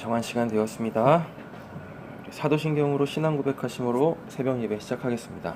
정한 시간 되었습니다. 사도신경으로 신앙 고백하심으로 새벽 예배 시작하겠습니다.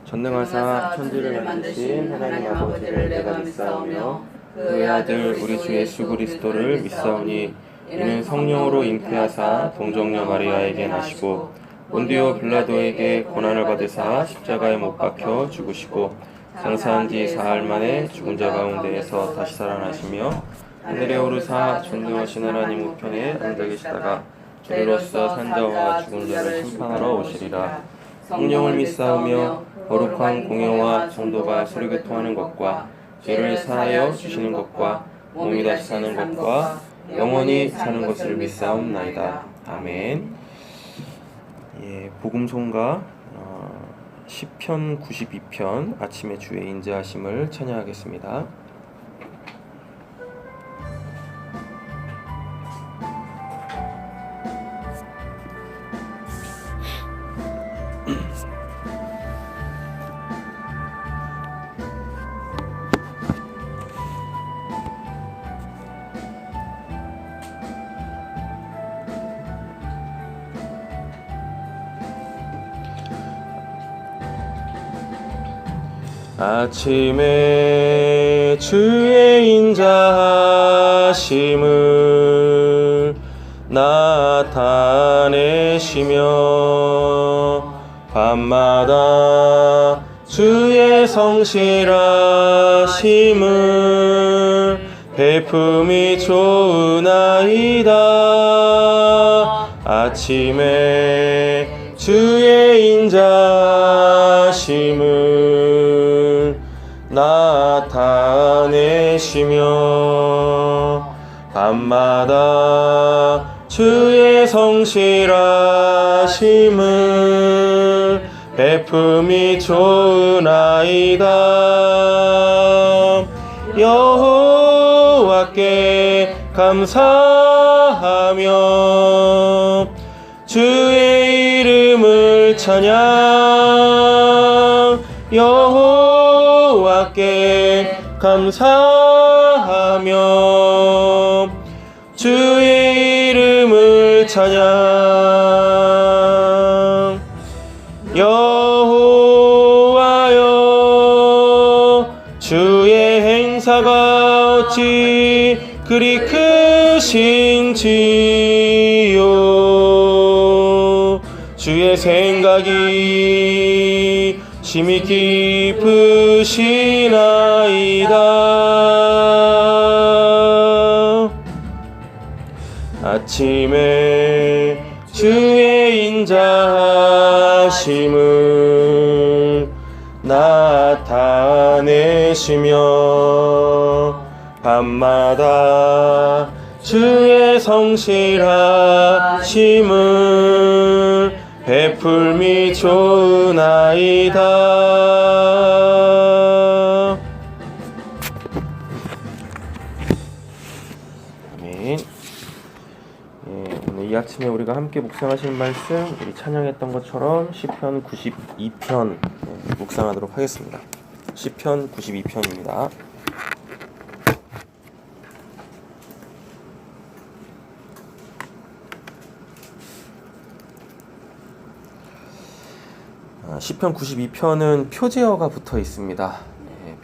전능하사 천지를 만드신 하나님 아버지를 내가 믿사오며 그의 아들 우리 주 예수 그리스도를 믿사오니 이는 성령으로 잉태하사 동정녀 마리아에게 나시고 본디오 빌라도에게 고난을 받으사 십자가에 못 박혀 죽으시고 장사한 지 사흘 만에 죽은 자 가운데에서 다시 살아나시며 하늘에 오르사 존귀하신 하나님 우편에 앉아 계시다가 주로서 산자와 죽은 자를 심판하러 오시리라. 성령을 믿사오며 거룩한 공예와 성도가 서로교통하는 것과 죄를 사하여 주시는 것과 몸이 다시 사는 것과 영원히 사는 것을 믿사옵나이다. 아멘. 복음송가 시편 92편 아침에 주의 인자하심을 찬양하겠습니다. 아침에 주의 인자하심을 나타내시며 밤마다 주의 성실하심을 베품이 좋으나이다. 아침에 주의 인자하심을 나타내시며 밤마다 주의 성실하심을 베품이 좋으나이다. 여호와께 감사하며 주의 이름을 찬양. 여호와께 감사하며 주의 이름을 찬양. 여호와여 주의 행사가 어찌 그리 크신지요. 주의 생각이 심히 깊으시나이다. 아침에 주의 인자하심을 나타내시며 밤마다 주의 성실하심을 베풀미 좋으나이다. 아멘. 오늘 이 아침에 우리가 함께 묵상하실 말씀, 우리 찬양했던 것처럼 시편 92편 묵상하도록 하겠습니다. 시편 92편입니다. 시편 92편은 표제어가 붙어 있습니다.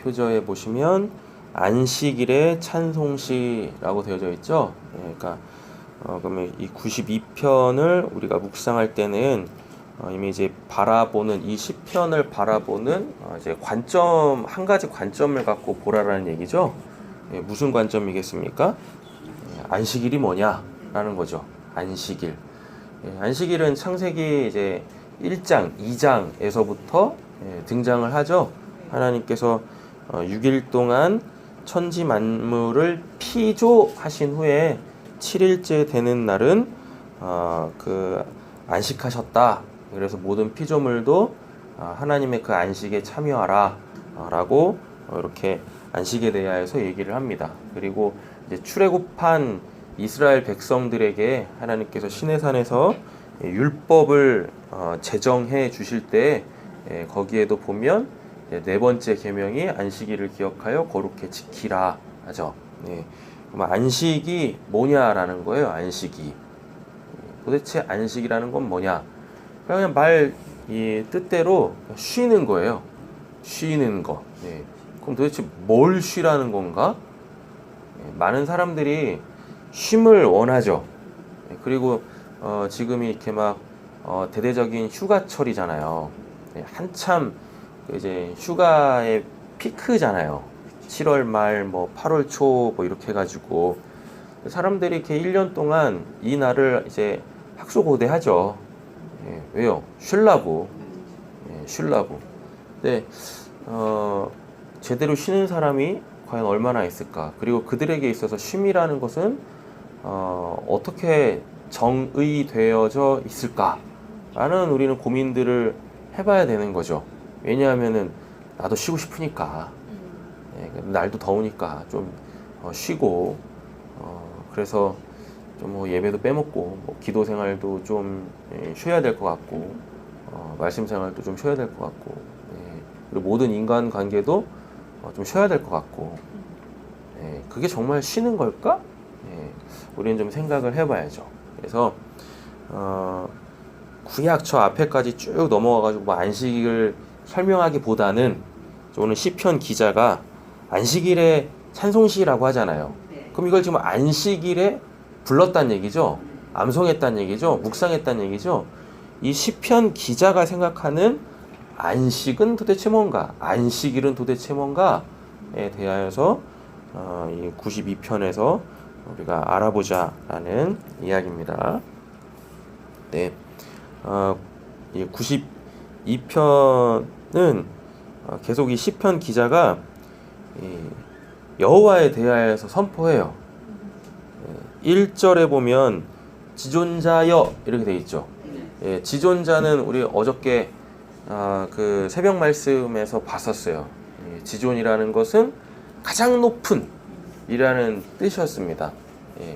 표제어에 보시면 안식일의 찬송시라고 되어져 있죠. 그러니까 그러면 이 92편을 우리가 묵상할 때는 이미 이제 바라보는 이 시편을 바라보는 이제 관점, 한 가지 관점을 갖고 보라라는 얘기죠. 무슨 관점이겠습니까? 안식일이 뭐냐라는 거죠. 안식일. 안식일은 창세기 이제 1장, 2장에서부터 등장을 하죠. 하나님께서 6일 동안 천지 만물을 피조하신 후에 7일째 되는 날은 그 안식하셨다. 그래서 모든 피조물도 하나님의 그 안식에 참여하라 라고 이렇게 안식에 대하여서 얘기를 합니다. 그리고 이제 출애굽한 이스라엘 백성들에게 하나님께서 시내산에서 율법을 제정해 주실 때 거기에도 보면 네 번째 계명이 안식일을 기억하여 거룩히 지키라 하죠. 그럼 안식이 뭐냐라는 거예요. 안식이 도대체 안식이라는 건 뭐냐? 그냥 이 뜻대로 쉬는 거예요. 쉬는 거. 예. 그럼 도대체 뭘 쉬라는 건가? 예. 많은 사람들이 쉼을 원하죠. 예. 그리고 지금이 이렇게 막 대대적인 휴가철이잖아요. 예. 한참 이제 휴가의 피크잖아요. 7월 말, 8월 초, 이렇게 해가지고 사람들이 이렇게 1년 동안 이 날을 이제 학수고대하죠. 예, 왜요? 쉬려고. 예, 쉬려고. 근데 제대로 쉬는 사람이 과연 얼마나 있을까? 그리고 그들에게 있어서 쉼이라는 것은 어떻게 정의되어져 있을까? 라는 우리는 고민들을 해봐야 되는 거죠. 왜냐하면은 나도 쉬고 싶으니까. 예, 날도 더우니까 좀 쉬고 그래서 좀 예배도 빼먹고 기도 생활도 좀 쉬어야 될 것 같고 말씀 생활도 좀 쉬어야 될 것 같고 그리고 모든 인간 관계도 좀 쉬어야 될 것 같고 그게 정말 쉬는 걸까? 우리는 좀 생각을 해봐야죠. 그래서 구약 저 앞에까지 쭉 넘어가가지고 안식을 설명하기보다는 오늘 시편 기자가 안식일에 찬송시라고 하잖아요. 그럼 이걸 지금 안식일에 불렀단 얘기죠. 암송했단 얘기죠. 묵상했단 얘기죠. 이 시편 기자가 생각하는 안식은 도대체 뭔가? 안식일은 도대체 뭔가에 대하여서 이 92편에서 우리가 알아보자라는 이야기입니다. 네, 이 92편은 계속 이 시편 기자가 여호와에 대하여서 선포해요. 1절에 보면 지존자여 이렇게 돼 있죠. 지존자는 우리 어저께 그 새벽 말씀에서 봤었어요. 지존이라는 것은 가장 높은 이라는 뜻이었습니다.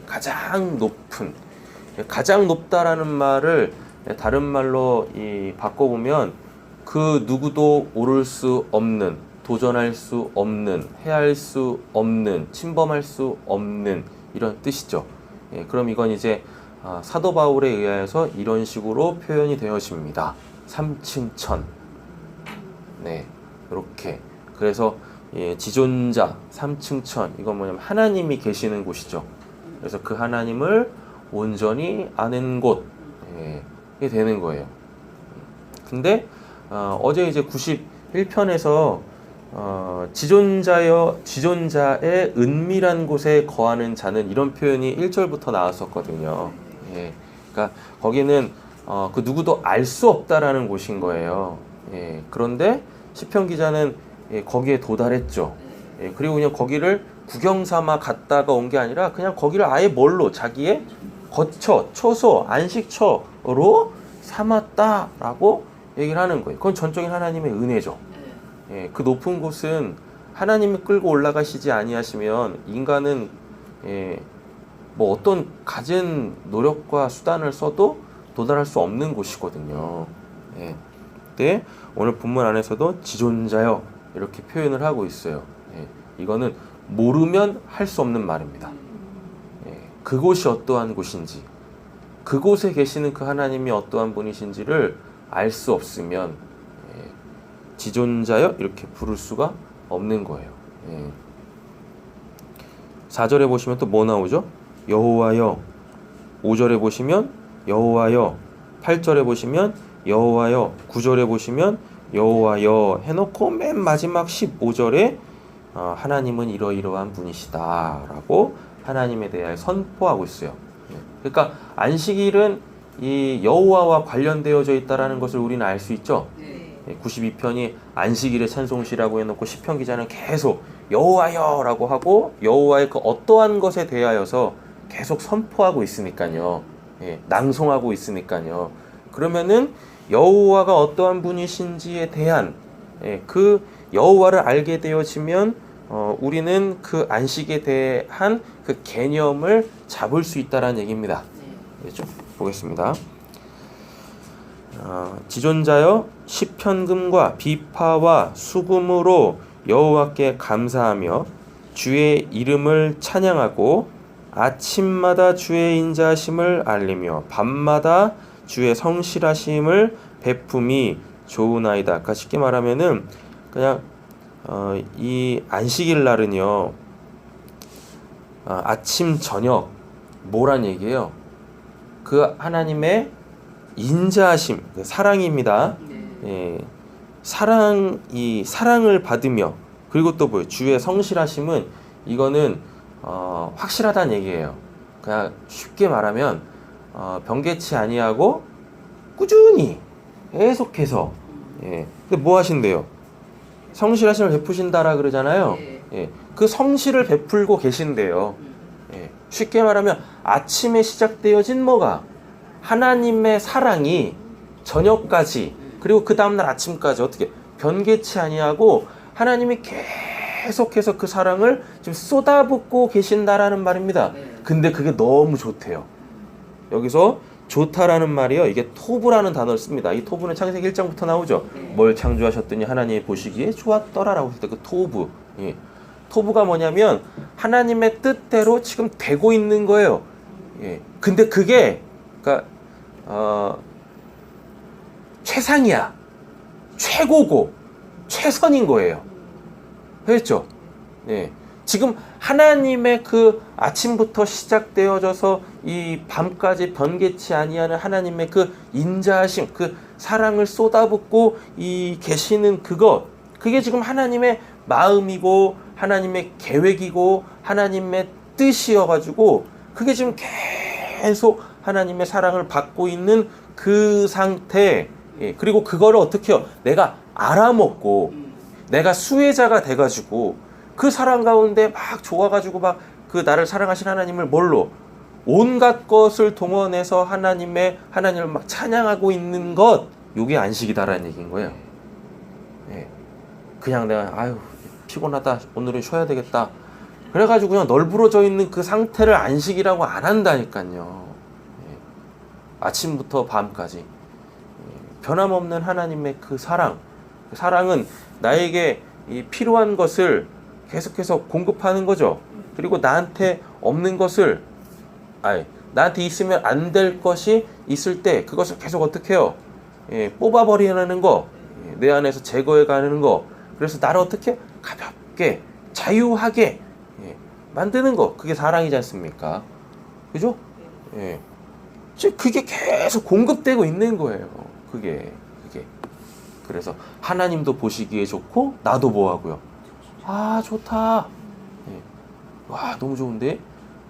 가장 높은, 가장 높다라는 말을 다른 말로 바꿔보면 그 누구도 오를 수 없는, 도전할 수 없는, 해할 수 없는, 침범할 수 없는 이런 뜻이죠. 그럼 이건 이제 사도 바울에 의하여서 이런 식으로 표현이 되어집니다. 3층 천. 네, 이렇게. 그래서 지존자, 3층 천. 이건 뭐냐면 하나님이 계시는 곳이죠. 그래서 그 하나님을 온전히 아는 곳. 이게 되는 거예요. 근데 어제 이제 91편에서 지존자의 은밀한 곳에 거하는 자는 이런 표현이 1절부터 나왔었거든요. 그러니까 거기는 그 누구도 알 수 없다라는 곳인 거예요. 그런데 시편 기자는 거기에 도달했죠. 그리고 그냥 거기를 구경 삼아 갔다가 온 게 아니라 그냥 거기를 아예 뭘로 자기의 거처, 처소, 안식처로 삼았다라고 얘기를 하는 거예요. 그건 전적인 하나님의 은혜죠. 그 높은 곳은 하나님이 끌고 올라가시지 아니하시면 인간은 뭐 어떤 갖은 노력과 수단을 써도 도달할 수 없는 곳이거든요. 근데 오늘 본문 안에서도 지존자여 이렇게 표현을 하고 있어요. 이거는 모르면 할 수 없는 말입니다. 그곳이 어떠한 곳인지, 그곳에 계시는 그 하나님이 어떠한 분이신지를 알 수 없으면 지존자여 이렇게 부를 수가 없는 거예요. 4절에 보시면 또 뭐 나오죠? 여호와여. 5절에 보시면 여호와여. 8절에 보시면 여호와여. 9절에 보시면 여호와여 해놓고 맨 마지막 15절에 하나님은 이러이러한 분이시다 라고 하나님에 대하여 선포하고 있어요. 그러니까 안식일은 이 여호와와 관련되어져 있다는 것을 우리는 알 수 있죠. 92편이 안식일의 찬송시라고 해놓고 시편 기자는 계속 여호와여 라고 하고 여호와의 그 어떠한 것에 대하여서 계속 선포하고 있으니까요. 낭송하고 있으니까요. 그러면은 여호와가 어떠한 분이신지에 대한 그 여호와를 알게 되어지면 우리는 그 안식에 대한 그 개념을 잡을 수 있다라는 얘기입니다. 좀 보겠습니다. 지존자여 시편금과 비파와 수금으로 여호와께 감사하며 주의 이름을 찬양하고 아침마다 주의 인자하심을 알리며 밤마다 주의 성실하심을 베품이 좋으나이다. 그러니까 쉽게 말하면은 그냥 이 안식일 날은요, 아침 저녁 뭐란 얘기예요? 그 하나님의 인자하심, 사랑입니다. 예, 이 사랑을 받으며, 그리고 또 뭐예요? 주의 성실하심은 이거는 확실하다는 얘기예요. 그냥 쉽게 말하면 변개치 아니하고 꾸준히 계속해서, 예. 근데 뭐 하신대요? 성실하심을 베푸신다라 그러잖아요. 예. 그 성실을 베풀고 계신대요. 예. 쉽게 말하면 아침에 시작되어진 뭐가? 하나님의 사랑이 저녁까지, 그리고 그 다음날 아침까지 어떻게 변개치 아니하고 하나님이 계속해서 그 사랑을 지금 쏟아붓고 계신다라는 말입니다. 근데 그게 너무 좋대요. 여기서 좋다라는 말이요, 이게 토부라는 단어를 씁니다. 이 토부는 창세기 1장부터 나오죠. 뭘 창조하셨더니 하나님이 보시기에 좋았더라라고 했을 때 그 토부. 예. 토부가 뭐냐면 하나님의 뜻대로 지금 되고 있는 거예요. 예. 근데 그게 그러니까 최상이야, 최고고 최선인 거예요. 그렇죠? 예. 지금 하나님의 그 아침부터 시작되어져서 이 밤까지 변개치 아니하는 하나님의 그 인자하심, 그 사랑을 쏟아붓고 이 계시는 그게 지금 하나님의 마음이고 하나님의 계획이고 하나님의 뜻이어가지고 그게 지금 계속 하나님의 사랑을 받고 있는 그 상태. 예. 그리고 그거를 어떻게 해요? 내가 알아먹고 내가 수혜자가 돼가지고 그 사랑 가운데 막 좋아가지고 막 그 나를 사랑하신 하나님을 뭘로? 온갖 것을 동원해서 하나님을 막 찬양하고 있는 것, 요게 안식이다라는 얘기인 거예요. 예. 그냥 내가 아유 피곤하다, 오늘은 쉬어야 되겠다, 그래가지고 그냥 널브러져 있는 그 상태를 안식이라고 안 한다니까요. 예. 아침부터 밤까지 변함없는 하나님의 그 사랑은 나에게 이 필요한 것을 계속해서 공급하는 거죠. 그리고 나한테 없는 것을, 나한테 있으면 안 될 것이 있을 때 그것을 계속 어떻게 해요? 예, 뽑아버리는 거, 내 안에서 제거해가는 거. 그래서 나를 어떻게 가볍게 자유하게 만드는 거, 그게 사랑이지 않습니까? 그죠? 예. 즉 그게 계속 공급되고 있는 거예요. 그게. 그래서 하나님도 보시기에 좋고 나도 뭐하고요? 아 좋다. 예. 와 너무 좋은데?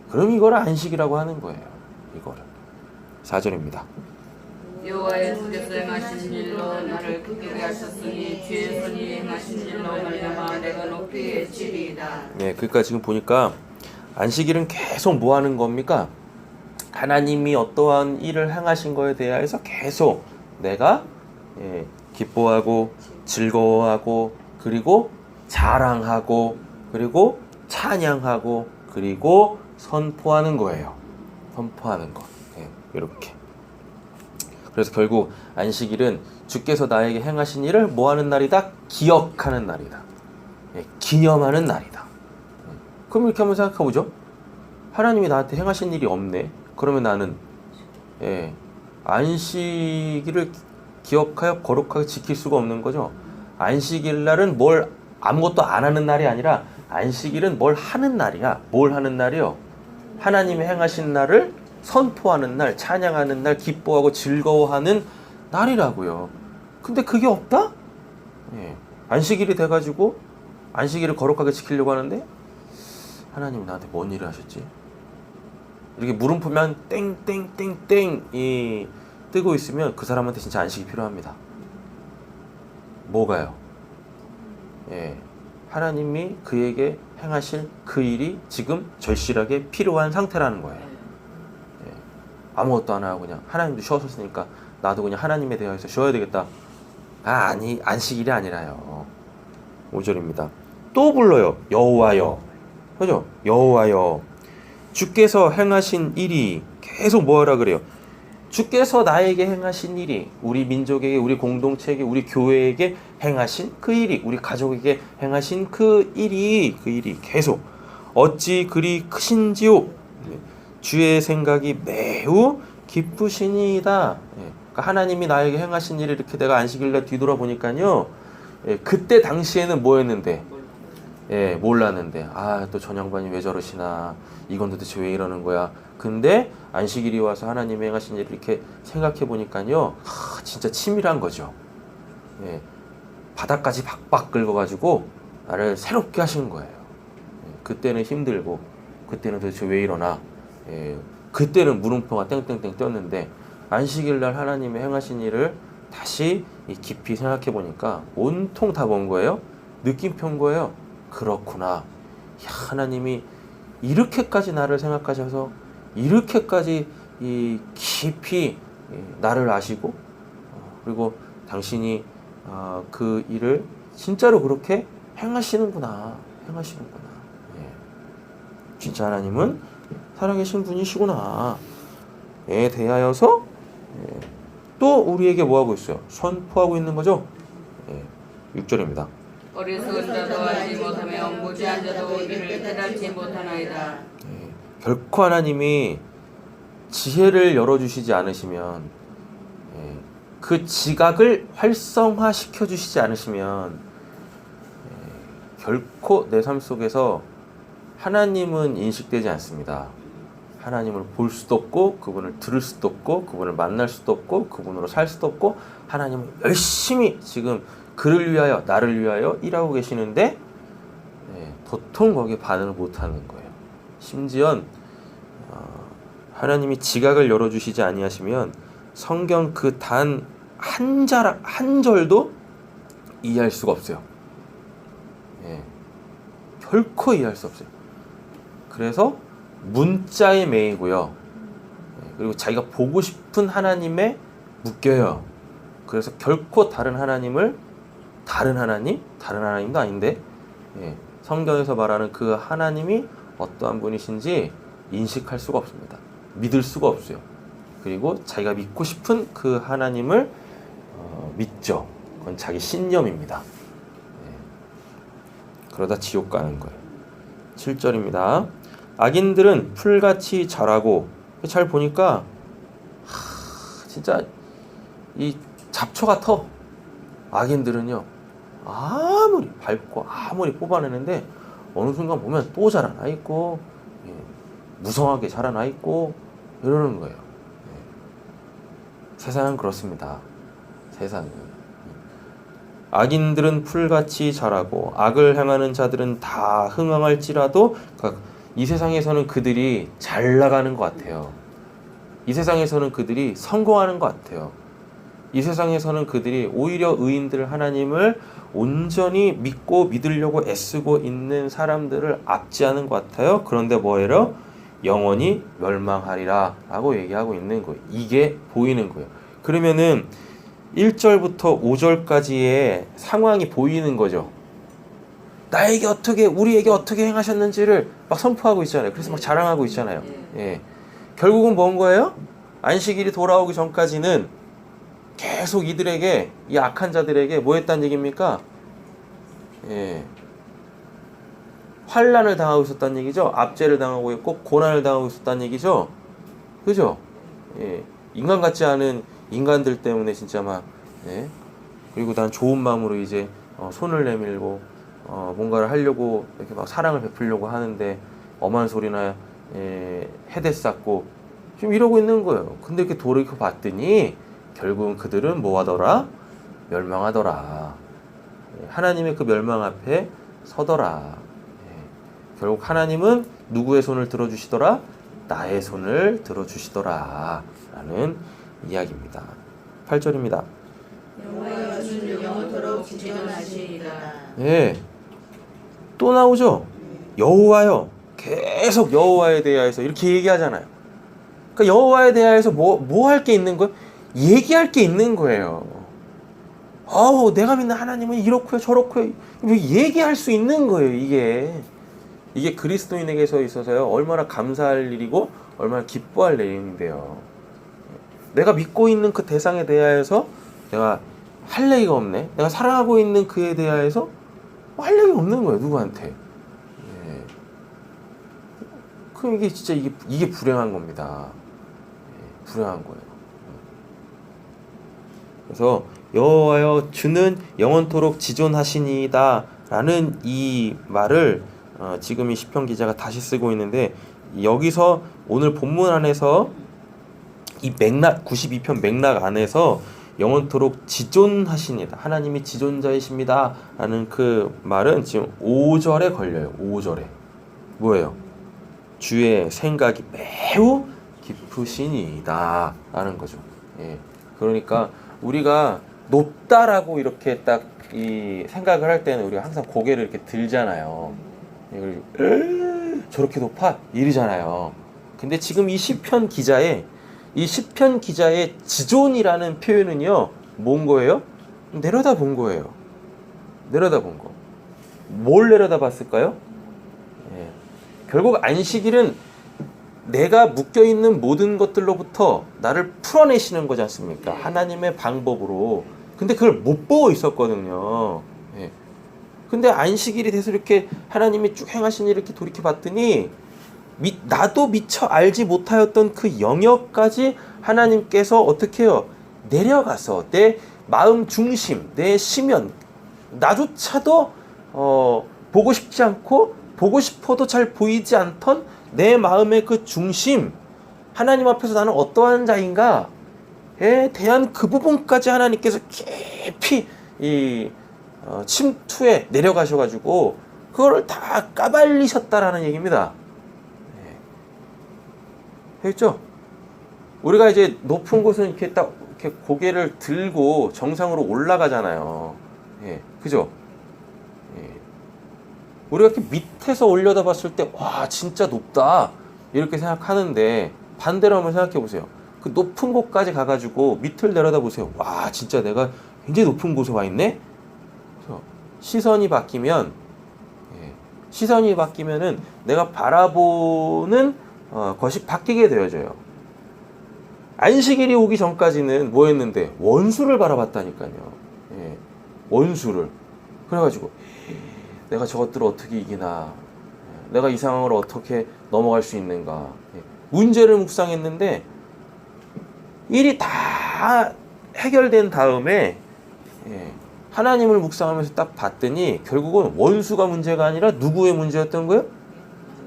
그럼 이거를 안식이라고 하는 거예요. 이거를. 4절입니다. 여호와의 손에서 행하신 일로 나를 기쁘게 하셨으니 주의 손이 행하신 일로 말미암아 내가 높이 외치리이다. 네, 그러니까 지금 보니까 안식일은 계속 뭐 하는 겁니까? 하나님이 어떠한 일을 행하신 거에 대해서 계속 내가 기뻐하고 즐거워하고 그리고 자랑하고 그리고 찬양하고 그리고 선포하는 거예요. 선포하는 거. 이렇게. 그래서 결국 안식일은 주께서 나에게 행하신 일을 뭐 하는 날이다? 기억하는 날이다. 기념하는 날이다. 그럼 이렇게 한번 생각해 보죠. 하나님이 나한테 행하신 일이 없네. 그러면 나는 안식일을 기억하여 거룩하게 지킬 수가 없는 거죠. 안식일 날은 아무것도 안 하는 날이 아니라 안식일은 뭘 하는 날이야. 뭘 하는 날이요? 하나님이 행하신 날을 선포하는 날, 찬양하는 날, 기뻐하고 즐거워하는 날이라고요. 근데 그게 없다? 안식일이 돼가지고 안식일을 거룩하게 지키려고 하는데 하나님이 나한테 뭔 일을 하셨지? 이렇게 물음표면 땡땡땡땡이 뜨고 있으면 그 사람한테 진짜 안식이 필요합니다. 뭐가요? 하나님이 그에게 행하실 그 일이 지금 절실하게 필요한 상태라는 거예요. 아무것도 안 하고 그냥 하나님도 쉬었으니까 나도 그냥 하나님에 대해서 쉬어야 되겠다. 아니, 안식일이 아니라요. 5절입니다. 또 불러요. 여호와여. 그죠? 여호와여. 주께서 행하신 일이 계속 뭐라 그래요? 주께서 나에게 행하신 일이, 우리 민족에게, 우리 공동체에게, 우리 교회에게 행하신 그 일이, 우리 가족에게 행하신 그 일이 계속 어찌 그리 크신지요? 주의 생각이 매우 기쁘시니이다. 그러니까 하나님이 나에게 행하신 일을 이렇게 내가 안식일날 뒤돌아보니까요, 그때 당시에는 뭐였는데, 몰랐는데, 또 전 양반이 왜 저러시나, 이건 도대체 왜 이러는 거야. 근데 안식일이 와서 하나님이 행하신 일을 이렇게 생각해 보니까요, 진짜 치밀한 거죠. 바닥까지 박박 긁어가지고 나를 새롭게 하신 거예요. 그때는 힘들고, 그때는 도대체 왜 이러나, 그때는 물음표가 땡땡땡 떴는데, 안식일날 하나님의 행하신 일을 다시 깊이 생각해 보니까 온통 다 본 거예요. 느낌표인 거예요. 그렇구나. 하나님이 이렇게까지 나를 생각하셔서 이렇게까지 깊이 나를 아시고, 그리고 당신이 그 일을 진짜로 그렇게 행하시는구나. 진짜 하나님은 살아계신 분이시구나. 에 대하여서 또 우리에게 뭐하고 있어요? 선포하고 있는 거죠. 6절입니다. 어리석은 자도 알지 못하며 무지한 자도 이를 깨닫지 못하나이다. 결코 하나님이 지혜를 열어주시지 않으시면, 그 지각을 활성화시켜 주시지 않으시면, 결코 내 삶 속에서 하나님은 인식되지 않습니다. 하나님을 볼 수도 없고, 그분을 들을 수도 없고, 그분을 만날 수도 없고, 그분으로 살 수도 없고, 하나님은 열심히 지금 그를 위하여, 나를 위하여 일하고 계시는데, 도통 거기에 반응을 못하는 거예요. 심지어 하나님이 지각을 열어주시지 아니하시면 성경 그 단 한 절도 이해할 수가 없어요. 결코 이해할 수 없어요. 그래서 문자에 매이고요. 그리고 자기가 보고 싶은 하나님에 묶여요. 그래서 결코 다른 하나님도 아닌데, 성경에서 말하는 그 하나님이 어떠한 분이신지 인식할 수가 없습니다. 믿을 수가 없어요. 그리고 자기가 믿고 싶은 그 하나님을 믿죠. 그건 자기 신념입니다. 그러다 지옥 가는 거예요. 7절입니다. 악인들은 풀같이 자라고, 잘 보니까 진짜 이 잡초 같아. 악인들은요, 아무리 밟고 아무리 뽑아내는데 어느 순간 보면 또 자라나 있고, 무성하게 자라나 있고 이러는 거예요. 세상은 그렇습니다. 세상은. 악인들은 풀같이 자라고 악을 행하는 자들은 다 흥황할지라도, 그러니까 이 세상에서는 그들이 잘 나가는 것 같아요. 이 세상에서는 그들이 성공하는 것 같아요. 이 세상에서는 그들이 오히려 의인들 하나님을 온전히 믿고 믿으려고 애쓰고 있는 사람들을 압제하는 것 같아요. 그런데 뭐예요? 영원히 멸망하리라 라고 얘기하고 있는 거예요. 이게 보이는 거예요. 그러면은 1절부터 5절까지의 상황이 보이는 거죠. 나에게 어떻게, 우리에게 어떻게 행하셨는지를 막 선포하고 있잖아요. 그래서 막 자랑하고 있잖아요. 결국은 뭔 거예요? 안식일이 돌아오기 전까지는 계속 이들에게, 이 악한 자들에게 뭐 했다는 얘기입니까? 환난을 당하고 있었다는 얘기죠. 압제를 당하고 있고 고난을 당하고 있었다는 얘기죠. 그죠? 인간 같지 않은 인간들 때문에 진짜 막, 그리고 난 좋은 마음으로 이제 손을 내밀고 뭔가를 하려고 이렇게 막 사랑을 베풀려고 하는데 엄한 소리나 헤대쌓고 지금 이러고 있는 거예요. 근데 이렇게 돌이켜 봤더니 결국은 그들은 뭐하더라? 멸망하더라. 하나님의 그 멸망 앞에 서더라. 결국 하나님은 누구의 손을 들어주시더라? 나의 손을 들어주시더라 라는 이야기입니다. 8절입니다. 여호와의 주는 영원토록 지존하시리라. 또 나오죠. 여호와요. 계속 여호와에 대하여서 이렇게 얘기하잖아요. 그러니까 여호와에 대하여서 뭐 할 게 있는 거예요? 얘기할 게 있는 거예요. 내가 믿는 하나님은 이렇고요 저렇고요. 얘기할 수 있는 거예요. 이게 그리스도인에게서 있어서요, 얼마나 감사할 일이고 얼마나 기뻐할 내용인데요. 내가 믿고 있는 그 대상에 대하여서 내가 할 얘기가 없네. 내가 사랑하고 있는 그에 대하여서 할 얘기가 없는 거예요. 누구한테. 그럼 이게 진짜 이게 불행한 겁니다. 불행한 거예요. 그래서 여호와여 주는 영원토록 지존하시니다라는 이 말을 지금 이 시편 기자가 다시 쓰고 있는데, 여기서 오늘 본문 안에서 이 맥락 92편 맥락 안에서 영원토록 지존하시니다, 하나님이 지존자이십니다 라는 그 말은 지금 5절에 걸려요. 5절에 뭐예요? 주의 생각이 매우 깊으시니이다 라는 거죠. 예. 그러니까 우리가 높다라고 이렇게 딱 이 생각을 할 때는 우리가 항상 고개를 이렇게 들잖아요. 저렇게 높아? 이러잖아요. 근데 지금 이 시편 기자의 지존이라는 표현은요, 뭔 거예요? 내려다 본 거예요. 내려다 본 거. 뭘 내려다 봤을까요? 예. 결국 안식일은 내가 묶여있는 모든 것들로부터 나를 풀어내시는 거지 않습니까? 하나님의 방법으로. 근데 그걸 못 보고 있었거든요. 예. 근데 안식일이 돼서 이렇게 하나님이 쭉 행하신 일 이렇게 돌이켜 봤더니 나도 미처 알지 못하였던 그 영역까지 하나님께서 어떻게 해요? 내려가서 내 마음 중심, 내 심연, 나조차도 보고 싶지 않고 보고 싶어도 잘 보이지 않던 내 마음의 그 중심, 하나님 앞에서 나는 어떠한 자인가에 대한 그 부분까지 하나님께서 깊이 침투에 내려가셔가지고 그거를 다 까발리셨다라는 얘기입니다. 했죠? 우리가 이제 높은 곳은 이렇게 딱 이렇게 고개를 들고 정상으로 올라가잖아요. 예, 그죠? 예. 우리가 이렇게 밑에서 올려다 봤을 때, 와, 진짜 높다. 이렇게 생각하는데, 반대로 한번 생각해 보세요. 그 높은 곳까지 가가지고 밑을 내려다 보세요. 와, 진짜 내가 굉장히 높은 곳에 와 있네? 그래서 시선이 바뀌면, 시선이 바뀌면은 내가 바라보는 것이 바뀌게 되어져요. 안식일이 오기 전까지는 뭐 했는데? 원수를 바라봤다니까요. 예, 원수를. 그래가지고 내가 저것들을 어떻게 이기나, 내가 이 상황을 어떻게 넘어갈 수 있는가, 문제를 묵상했는데 일이 다 해결된 다음에 하나님을 묵상하면서 딱 봤더니 결국은 원수가 문제가 아니라 누구의 문제였던 거예요?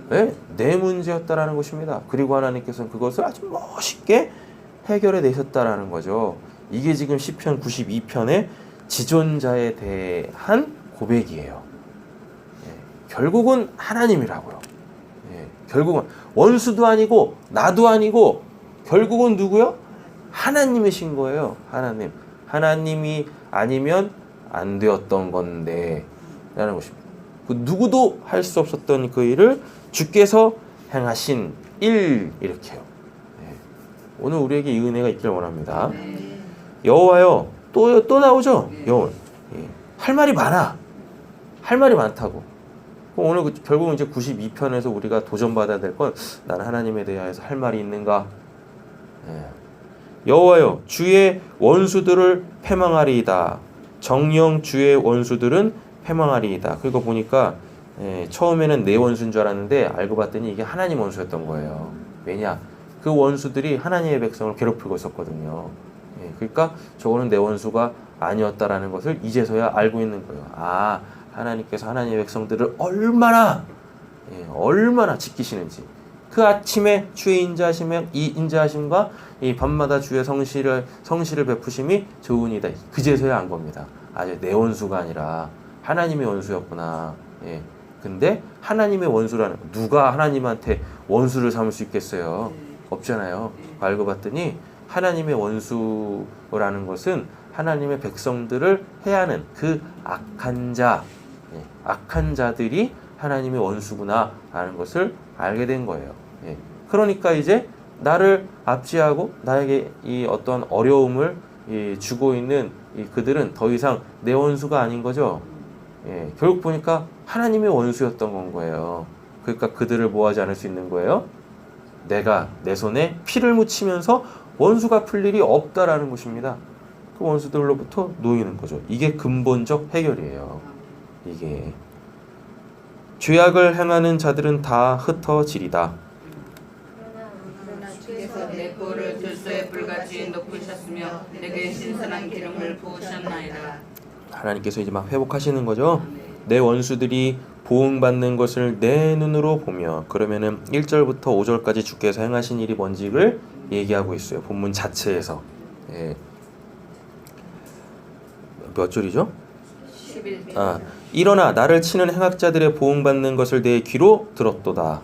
네, 내 문제였다라는 것입니다. 그리고 하나님께서는 그것을 아주 멋있게 해결해 내셨다라는 거죠. 이게 지금 시편 92편의 지존자에 대한 고백이에요. 결국은 하나님이라고요. 결국은 원수도 아니고 나도 아니고 결국은 누구요? 하나님이신 거예요. 하나님. 하나님이 아니면 안 되었던 건데 라는 것입니다. 그 누구도 할 수 없었던 그 일을 주께서 행하신 일, 이렇게요. 오늘 우리에게 이 은혜가 있기를 원합니다. 여호와여, 또 나오죠? 여호와. 할 말이 많아. 할 말이 많다고. 오늘 결국은 이제 92편에서 우리가 도전받아야 될 건, 나는 하나님에 대하여서 할 말이 있는가? 여호와여, 주의 원수들을 패망하리이다. 정령 주의 원수들은 패망하리이다. 그리고 보니까 처음에는 내 원수인 줄 알았는데 알고 봤더니 이게 하나님 원수였던 거예요. 왜냐? 그 원수들이 하나님의 백성을 괴롭히고 있었거든요. 그러니까 저거는 내 원수가 아니었다라는 것을 이제서야 알고 있는 거예요. 아, 하나님께서 하나님의 백성들을 얼마나 지키시는지. 그 아침에 주의 인자하심과 이 밤마다 주의 성실을 베푸심이 좋으니이다. 그제서야 안 겁니다. 아, 내 원수가 아니라 하나님의 원수였구나. 근데 하나님의 원수라는, 누가 하나님한테 원수를 삼을 수 있겠어요? 없잖아요. 알고 봤더니 하나님의 원수라는 것은 하나님의 백성들을 해하는 그 악한 자들이 하나님의 원수구나 라는 것을 알게 된 거예요. 그러니까 이제 나를 압제하고 나에게 이 어떤 어려움을 주고 있는 그들은 더 이상 내 원수가 아닌 거죠. 결국 보니까 하나님의 원수였던 건 거예요. 그러니까 그들을 뭐하지 않을 수 있는 거예요? 내가 내 손에 피를 묻히면서 원수가 풀 일이 없다라는 것입니다. 그 원수들로부터 놓이는 거죠. 이게 근본적 해결이에요. 이게 죄악을 행하는 자들은 다 흩어지리다. 내 꼴을 들소에 불같이 높으셨으며 내게 신선한 기름을 부으셨나이다. 하나님께서 이제 막 회복하시는 거죠. 내 원수들이 보응받는 것을 내 눈으로 보며, 그러면은 1절부터 5절까지 주께서 행하신 일이 뭔지를 얘기하고 있어요. 본문 자체에서. 예. 몇 절이죠? 11절. 일어나 나를 치는 행악자들의 보응받는 것을 내 귀로 들었도다.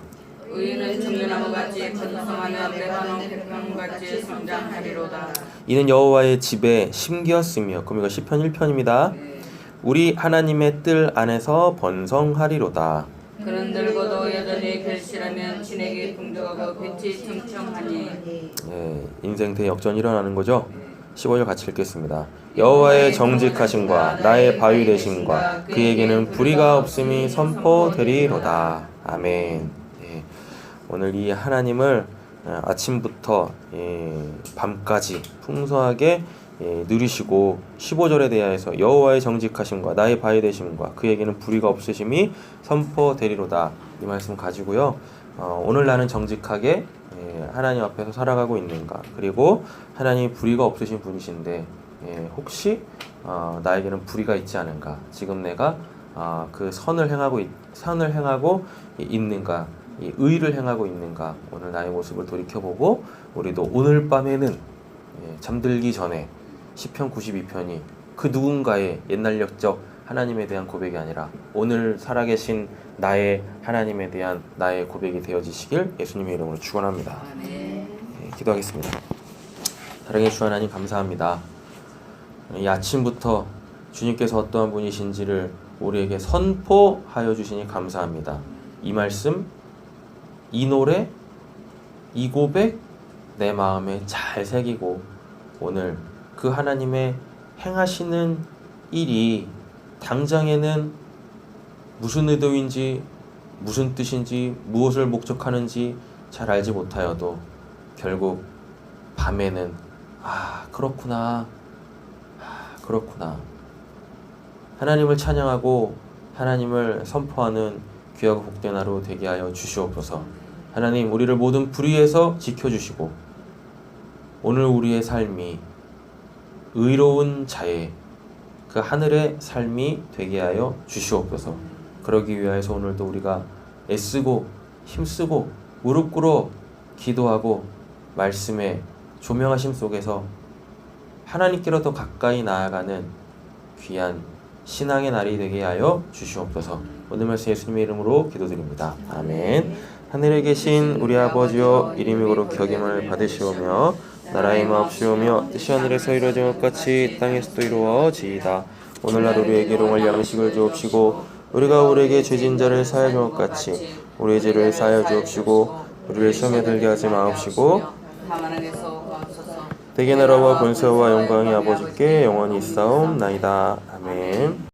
의인은 종려나무같이 번성하며 레바논 백향같이 성장하리로다. 이는 여호와의 집에 심기었으며, 그럼 이거 시편 1편입니다. 우리 하나님의 뜰 안에서 번성하리로다. 그는 늙어도 여전히 결실하면 진에게 풍족하고 빛이 청청하니. 예, 인생 대역전이 일어나는 거죠. 15절 같이 읽겠습니다. 여호와의 정직하심과 나의 바위 되심과 그에게는 불의가 없음이 선포되리로다. 아멘. 예, 오늘 이 하나님을 아침부터 밤까지 풍성하게 누리시고, 15절에 대하여서 여호와의 정직하심과 나의 바위 되심과 그에게는 불의가 없으심이 선포되리로다, 이 말씀 가지고요. 오늘 나는 정직하게 하나님 앞에서 살아가고 있는가, 그리고 하나님이 불의가 없으신 분이신데 혹시 나에게는 불의가 있지 않은가, 지금 내가 그 선을 행하고 있는가, 이 의를 행하고 있는가, 오늘 나의 모습을 돌이켜보고, 우리도 오늘 밤에는 잠들기 전에 시편 92편이 그 누군가의 옛날 역적 하나님에 대한 고백이 아니라 오늘 살아계신 나의 하나님에 대한 나의 고백이 되어지시길 예수님의 이름으로 축원합니다. 기도하겠습니다. 사랑의 주 하나님, 감사합니다. 이 아침부터 주님께서 어떠한 분이신지를 우리에게 선포하여 주시니 감사합니다. 이 말씀, 이 노래, 이 고백 내 마음에 잘 새기고, 오늘 그 하나님의 행하시는 일이 당장에는 무슨 의도인지, 무슨 뜻인지, 무엇을 목적하는지 잘 알지 못하여도 결국 밤에는 그렇구나, 하나님을 찬양하고 하나님을 선포하는 귀하고 복된 하루 되게 하여 주시옵소서. 하나님, 우리를 모든 불의에서 지켜주시고 오늘 우리의 삶이 의로운 자의 그 하늘의 삶이 되게 하여 주시옵소서. 그러기 위하여서 오늘도 우리가 애쓰고 힘쓰고 무릎 꿇어 기도하고 말씀의 조명하심 속에서 하나님께로 더 가까이 나아가는 귀한 신앙의 날이 되게 하여 주시옵소서. 오늘 말씀 예수님의 이름으로 기도드립니다. 아멘. 하늘에 계신 우리 아버지여, 이름이 거룩히 여김을 받으시오며 나라의 마옵시오며 뜻이 하늘에서 이루어진 것 같이 땅에서도 이루어지이다. 오늘날 우리에게 일용할 양식을 주옵시고, 우리가 우리에게 죄진 자를 사하여 준 것 같이 우리의 죄를 사하여 주옵시고, 우리를 시험에 들게 하지 마옵시고 대개 나라와 권세와 영광이 아버지께 영원히 있사옵나이다. 아멘.